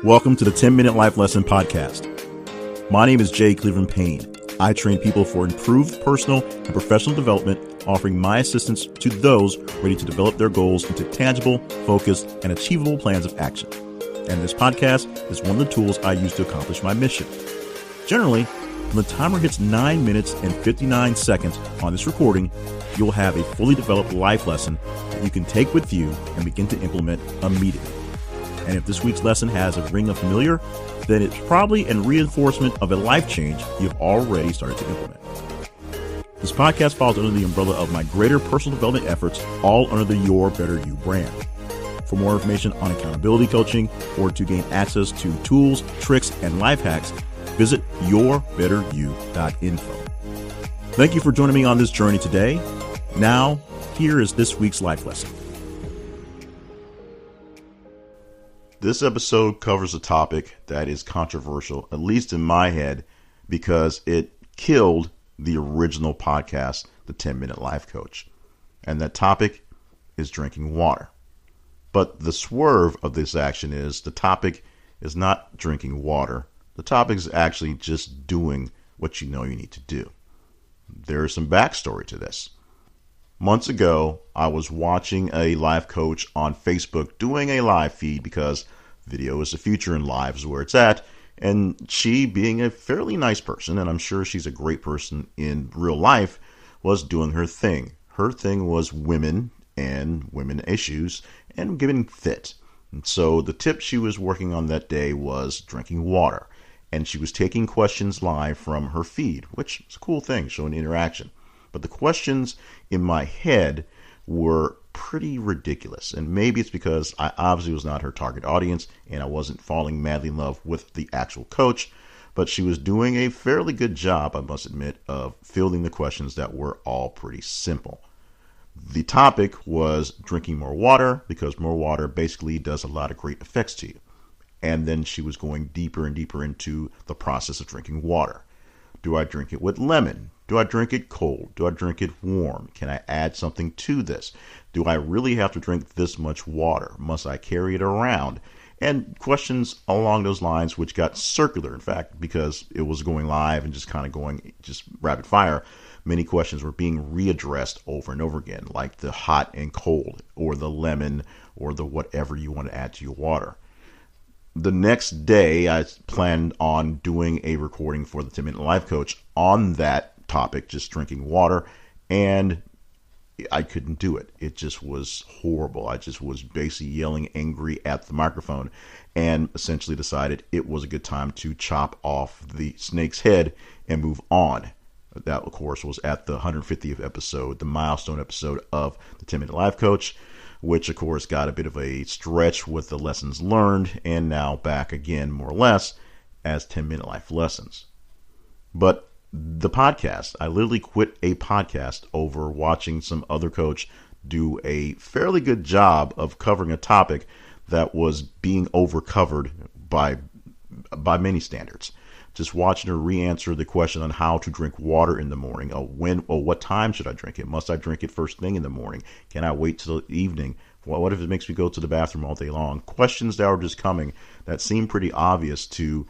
Welcome to the 10-Minute Life Lesson Podcast. My name is Jay Cleveland Payne. I train people for improved personal and professional development, offering my assistance to those ready to develop their goals into tangible, focused, and achievable plans of action. And this podcast is one of the tools I use to accomplish my mission. Generally, when the timer hits 9 minutes and 59 seconds on this recording, you'll have a fully developed life lesson that you can take with you and begin to implement immediately. And if this week's lesson has a ring of familiar, then it's probably a reinforcement of a life change you've already started to implement. This podcast falls under the umbrella of my greater personal development efforts, all under the Your Better You brand. For more information on accountability coaching or to gain access to tools, tricks, and life hacks, visit yourbetteryou.info. Thank you for joining me on this journey today. Now, here is this week's life lesson. This episode covers a topic that is controversial, at least in my head, because it killed the original podcast, The 10-Minute Life Coach. And that topic is drinking water. But the swerve of this action is the topic is not drinking water. The topic is actually just doing what you know you need to do. There is some backstory to this. Months ago, I was watching a life coach on Facebook doing a live feed because video is the future and live is where it's at. And she, being a fairly nice person, and I'm sure she's a great person in real life, was doing her thing. Her thing was women and women issues and getting fit. And so the tip she was working on that day was drinking water. And she was taking questions live from her feed, which is a cool thing, showing interaction. But the questions in my head were pretty ridiculous. And maybe it's because I obviously was not her target audience and I wasn't falling madly in love with the actual coach. But she was doing a fairly good job, I must admit, of fielding the questions that were all pretty simple. The topic was drinking more water because more water basically does a lot of great effects to you. And then she was going deeper and deeper into the process of drinking water. Do I drink it with lemon? Do I drink it cold? Do I drink it warm? Can I add something to this? Do I really have to drink this much water? Must I carry it around? And questions along those lines, which got circular, in fact, because it was going live and just kind of going just rapid fire. Many questions were being readdressed over and over again, like the hot and cold, or the lemon, or the whatever you want to add to your water. The next day, I planned on doing a recording for the 10-Minute Life Coach on that topic, just drinking water, and I couldn't do it. It just was horrible. I just was basically yelling angry at the microphone and essentially decided it was a good time to chop off the snake's head and move on. That, of course, was at the 150th episode, the milestone episode of the 10-Minute Life Coach, which, of course, got a bit of a stretch with the lessons learned, and now back again, more or less, as 10-Minute Life Lessons. But the podcast, I literally quit a podcast over watching some other coach do a fairly good job of covering a topic that was being overcovered by many standards. Just watching her re-answer the question on how to drink water in the morning. What time should I drink it? Must I drink it first thing in the morning? Can I wait till the evening? What if it makes me go to the bathroom all day long? Questions that were just coming that seemed pretty obvious to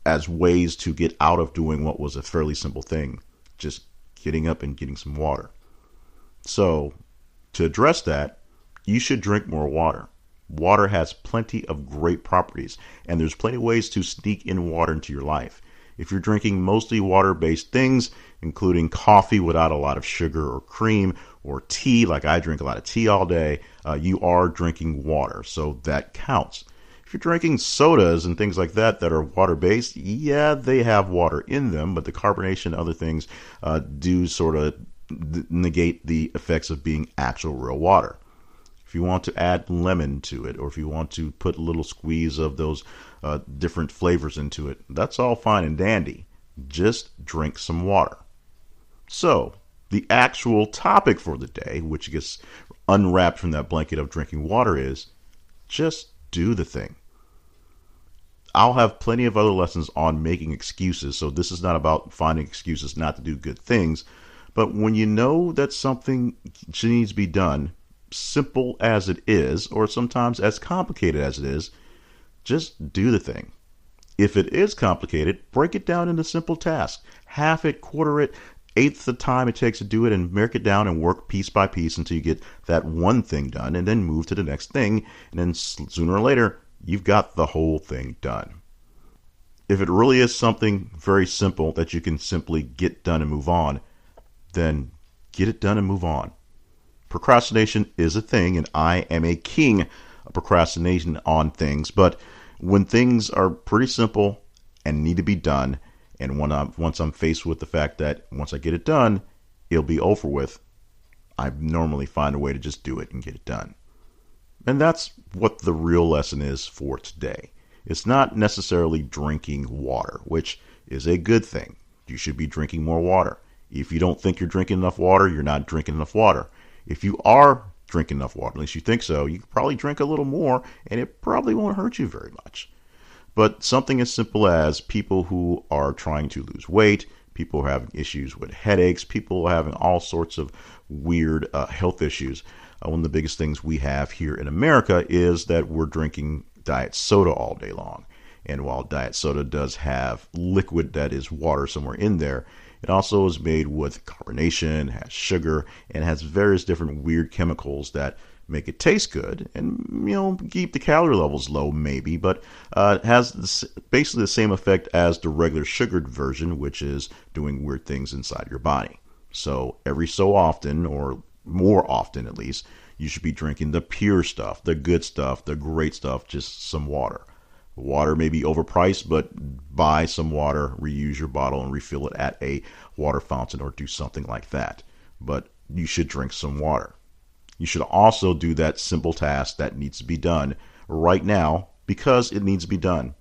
as ways to get out of doing what was a fairly simple thing, just getting up and getting some water. So to address that, you should drink more water. Water has plenty of great properties, and there's plenty of ways to sneak in water into your life. If you're drinking mostly water-based things, including coffee without a lot of sugar or cream, or tea, like I drink a lot of tea all day, you are drinking water, so that counts. If you're drinking sodas and things like that are water-based, yeah, they have water in them, but the carbonation and other things do sort of negate the effects of being actual real water. If you want to add lemon to it, or if you want to put a little squeeze of those different flavors into it, that's all fine and dandy. Just drink some water. So, the actual topic for the day, which gets unwrapped from that blanket of drinking water, is just do the thing. I'll have plenty of other lessons on making excuses, so this is not about finding excuses not to do good things. But when you know that something needs to be done, simple as it is, or sometimes as complicated as it is, Just do the thing. If it is complicated, break it down into simple tasks. Half it, quarter it, eighth the time it takes to do it, and break it down and work piece by piece until you get that one thing done, and then move to the next thing. And then sooner or later, you've got the whole thing done. If it really is something very simple that you can simply get done and move on, then get it done and move on. Procrastination is a thing, and I am a king of procrastination on things. But when things are pretty simple and need to be done, and once I'm faced with the fact that once I get it done, it'll be over with, I normally find a way to just do it and get it done. And that's what the real lesson is for today. It's not necessarily drinking water, which is a good thing. You should be drinking more water. If you don't think you're drinking enough water, you're not drinking enough water. If you are drinking enough water, at least you think so, you could probably drink a little more, and it probably won't hurt you very much. But something as simple as people who are trying to lose weight, people having issues with headaches, people having all sorts of weird health issues. One of the biggest things we have here in America is that we're drinking diet soda all day long. And while diet soda does have liquid that is water somewhere in there, it also is made with carbonation, has sugar, and has various different weird chemicals that make it taste good and, keep the calorie levels low maybe, but it has basically the same effect as the regular sugared version, which is doing weird things inside your body. So every so often, or more often at least, you should be drinking the pure stuff, the good stuff, the great stuff, just some water. Water may be overpriced, but buy some water, reuse your bottle, and refill it at a water fountain or do something like that. But you should drink some water. You should also do that simple task that needs to be done right now because it needs to be done.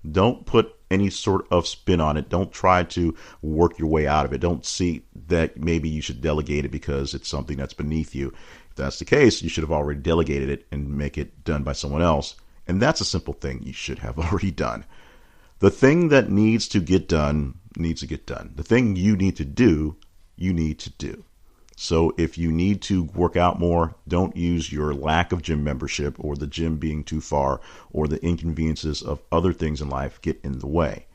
Don't put any sort of spin on it. Don't try to work your way out of it. Don't see that maybe you should delegate it because it's something that's beneath you. If that's the case, you should have already delegated it and make it done by someone else. And that's a simple thing you should have already done. The thing that needs to get done needs to get done. The thing you need to do, you need to do. So if you need to work out more, don't use your lack of gym membership or the gym being too far or the inconveniences of other things in life get in the way.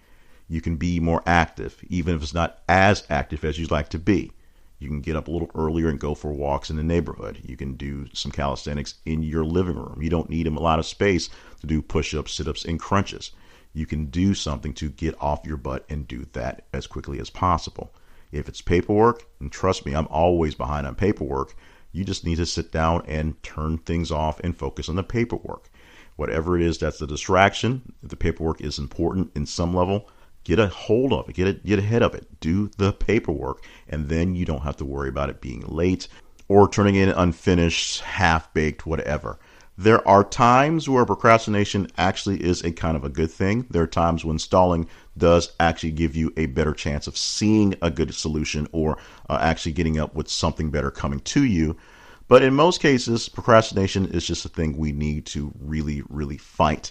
You can be more active, even if it's not as active as you'd like to be. You can get up a little earlier and go for walks in the neighborhood. You can do some calisthenics in your living room. You don't need a lot of space to do push-ups, sit-ups, and crunches. You can do something to get off your butt and do that as quickly as possible. If it's paperwork, and trust me, I'm always behind on paperwork, you just need to sit down and turn things off and focus on the paperwork. Whatever it is that's the distraction, if the paperwork is important in some level, get a hold of it, get ahead of it, do the paperwork, and then you don't have to worry about it being late or turning in unfinished, half-baked, whatever. There are times where procrastination actually is a kind of a good thing. There are times when stalling does actually give you a better chance of seeing a good solution or actually getting up with something better coming to you. But in most cases, procrastination is just a thing we need to really, really fight.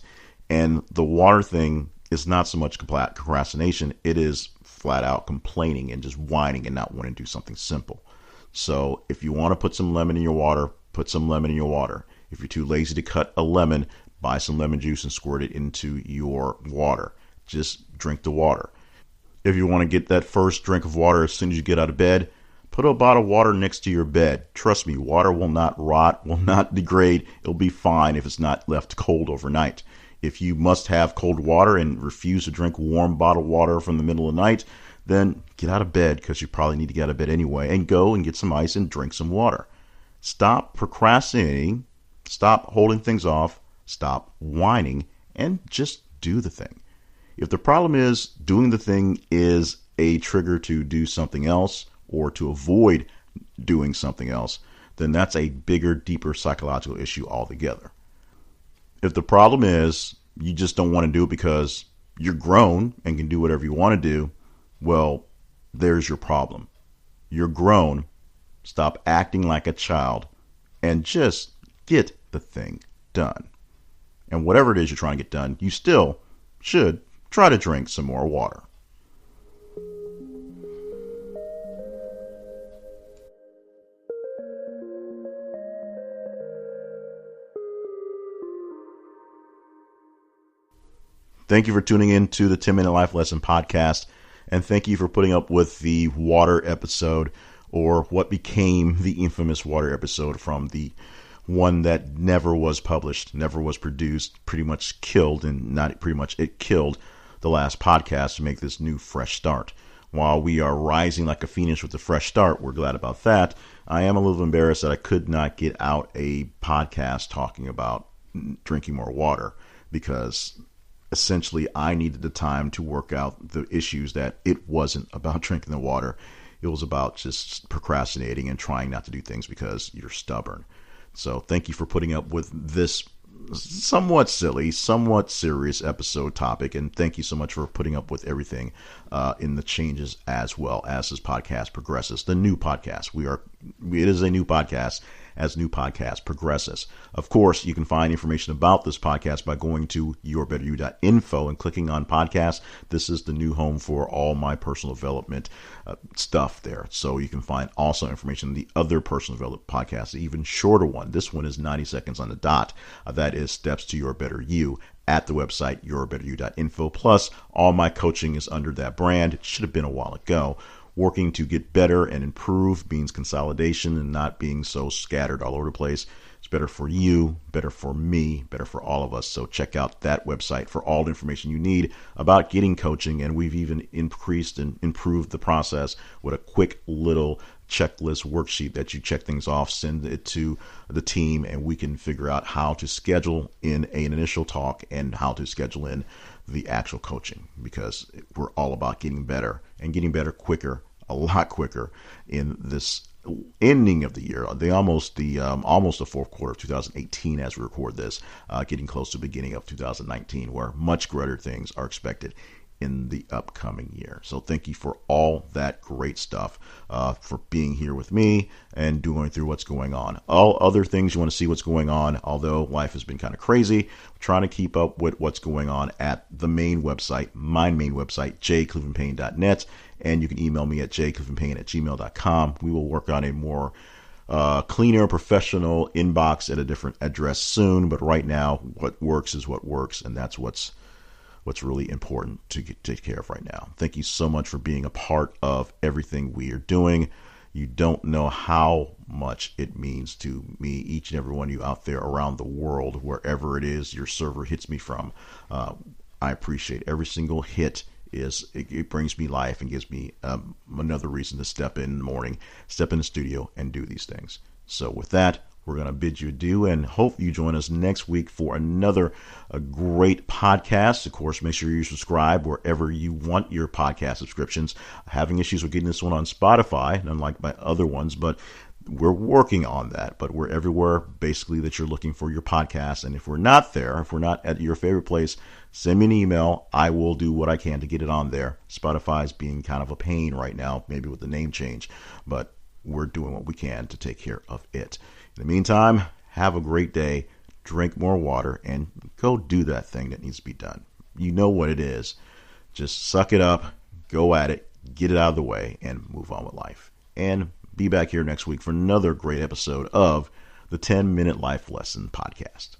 And the water thing is not so much procrastination. It is flat out complaining and just whining and not wanting to do something simple. So if you want to put some lemon in your water, put some lemon in your water. If you're too lazy to cut a lemon, buy some lemon juice and squirt it into your water. Just drink the water. If you want to get that first drink of water as soon as you get out of bed, put a bottle of water next to your bed. Trust me, water will not rot, will not degrade. It'll be fine if it's not left cold overnight. If you must have cold water and refuse to drink warm bottled water from the middle of the night, then get out of bed because you probably need to get out of bed anyway and go and get some ice and drink some water. Stop procrastinating. Stop holding things off, stop whining, and just do the thing. If the problem is doing the thing is a trigger to do something else or to avoid doing something else, then that's a bigger, deeper psychological issue altogether. If the problem is you just don't want to do it because you're grown and can do whatever you want to do, well, there's your problem. You're grown. Stop acting like a child and just get the thing done. And whatever it is you're trying to get done, you still should try to drink some more water. Thank you for tuning in to the 10 Minute Life Lesson podcast. And thank you for putting up with the water episode, or what became the infamous water episode, from the one that never was published, never was produced, pretty much killed, and not pretty much, it killed the last podcast to make this new fresh start. While we are rising like a phoenix with a fresh start, we're glad about that. I am a little embarrassed that I could not get out a podcast talking about drinking more water, because essentially I needed the time to work out the issues that it wasn't about drinking the water. It was about just procrastinating and trying not to do things because you're stubborn. So thank you for putting up with this somewhat silly, somewhat serious episode topic, and thank you so much for putting up with everything in the changes as well as this podcast progresses. The new podcast, it is a new podcast as new podcast progresses. Of course, you can find information about this podcast by going to yourbetteryou.info and clicking on podcast. This is the new home for all my personal development stuff there. So you can find also information on the other personal development podcasts, the even shorter one. This one is 90 seconds on the dot. That is Steps to Your Better You at the website yourbetteryou.info. Plus, all my coaching is under that brand. It should have been a while ago. Working to get better and improve means consolidation and not being so scattered all over the place. It's better for you, better for me, better for all of us. So check out that website for all the information you need about getting coaching. And we've even increased and improved the process with a quick little checklist worksheet that you check things off, send it to the team, and we can figure out how to schedule in an initial talk and how to schedule in the actual coaching, because we're all about getting better and getting better quicker, a lot quicker in this ending of the year, almost the fourth quarter of 2018 as we record this, getting close to the beginning of 2019, where much greater things are expected in the upcoming year. So thank you for all that great stuff, for being here with me and going through what's going on. All other things you want to see what's going on, although life has been kind of crazy, we're trying to keep up with what's going on at the main website, my main website, jclevelandpayne.net, and you can email me at jclevelandpayne@gmail.com. We will work on a more cleaner, professional inbox at a different address soon, but right now what works is what works, and that's what's really important to take care of right now. Thank you so much for being a part of everything we are doing. You don't know how much it means to me, each and every one of you out there around the world, wherever it is your server hits me from. I appreciate every single hit. It brings me life and gives me another reason to step in the morning, step in the studio, and do these things. So with that, we're going to bid you adieu and hope you join us next week for another great podcast. Of course, make sure you subscribe wherever you want your podcast subscriptions. Having issues with getting this one on Spotify, unlike my other ones, but we're working on that. But we're everywhere, basically, that you're looking for your podcast. And if we're not there, if we're not at your favorite place, send me an email. I will do what I can to get it on there. Spotify's being kind of a pain right now, maybe with the name change, but we're doing what we can to take care of it. In the meantime, have a great day, drink more water, and go do that thing that needs to be done. You know what it is. Just suck it up, go at it, get it out of the way, and move on with life. And be back here next week for another great episode of the 10 Minute Life Lesson Podcast.